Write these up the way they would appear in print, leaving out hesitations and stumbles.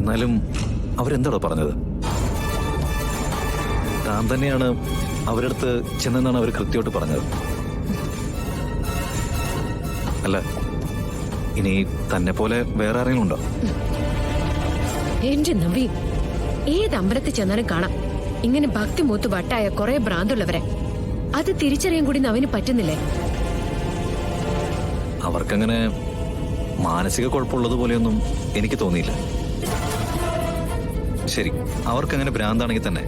എന്നാലും അവരെന്താണോ പറഞ്ഞത്? താൻ തന്നെയാണ് അവരുടെ അടുത്ത് ചെന്നെന്നാണ് അവർ കൃത്യമായിട്ട് പറഞ്ഞത്. അല്ല, ഇനി തന്നെ പോലെ വേറെ ആരെങ്കിലും ഉണ്ടോ? എന്റെ നവീൻ, ഏത് അമ്പലത്തിൽ ചെന്നാലും കാണാം ഇങ്ങനെ ഭക്തി മൂത്ത് വട്ടായ കുറെ ഭ്രാന്തുള്ളവരെ. അത് തിരിച്ചറിയാൻ കൂടി നവീന് പറ്റുന്നില്ലേ? അവർക്കങ്ങനെ മാനസിക കുഴപ്പമുള്ളത് പോലെയൊന്നും എനിക്ക് തോന്നിയില്ല. ശരി, അവർക്കങ്ങനെ ഭ്രാന്താണെങ്കിൽ തന്നെ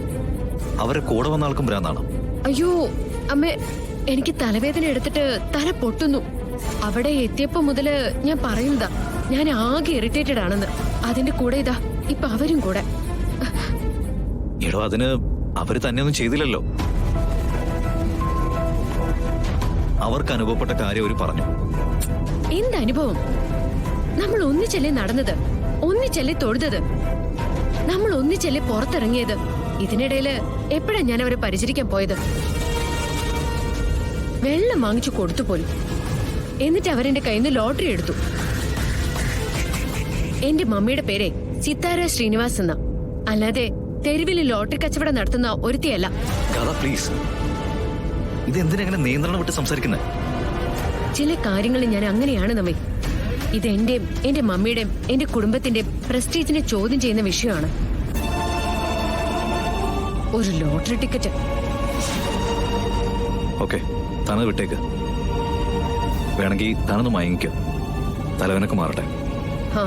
അവരെ കൂടെ വന്ന ആൾക്കും ഭ്രാന്താണ്. അയ്യോ അമ്മേ, എനിക്ക് തലവേദന എടുത്തിട്ട് തല പൊട്ടുന്നു. അവിടെ എത്തിയപ്പോ മുതല് ഞാൻ പറയുന്നതാ, ഞാൻ ആകെ ഇറിറ്റേറ്റഡ് ആണെന്ന്. അതിന്റെ കൂടെ ഇതാ ഇപ്പൊ അവരും കൂടെ. എടോ, അതിന് അവര് തന്നെയൊന്നും ചെയ്തില്ലല്ലോ. അവർക്ക് അനുഭവപ്പെട്ട കാര്യം അവര് പറഞ്ഞു. എന്തനുഭവം? നമ്മൾ ഒന്നിച്ചല്ലേ നടന്നത്, ഒന്നിച്ചല്ലേ തൊഴുതത്, നമ്മൾ ഒന്നിച്ചല്ലേ പുറത്തിറങ്ങിയത്. ഇതിനിടയില് എപ്പോഴാ ഞാൻ അവരെ പരിചരിക്കാൻ പോയത്? വെള്ളം വാങ്ങിച്ചു കൊടുത്തു പോലും. എന്നിട്ട് അവരെന്റെ കയ്യിൽ നിന്ന് ലോട്ടറി എടുത്തു. എന്റെ മമ്മിയുടെ പേരെ സിത്താര ശ്രീനിവാസ് എന്ന, അല്ലാതെ തെരുവിൽ ലോട്ടറി കച്ചവടം നടത്തുന്ന ഒരുത്തിയല്ല. പ്ലീസ്, ഇതെന്തിനെങ്ങനെ നിയന്ത്രണം വിട്ട് സംസാരിക്കുന്നത്? ചില കാര്യങ്ങൾ ഞാൻ അങ്ങനെയാണ് നമ്മെ. ഇത് എന്റെയും എന്റെ മമ്മിയുടെയും എന്റെ കുടുംബത്തിന്റെയും പ്രസ്റ്റീജിനെ ചോദ്യം ചെയ്യുന്ന വിഷയമാണ്. ഒരു ലോട്ടറി ടിക്കറ്റ്. ഓക്കെ, താനത് വിട്ടേക്ക്. വേണമെങ്കിൽ താനൊന്ന് മയങ്ങിക്കോ, തലവേനൊക്കെ മാറട്ടെ. ആ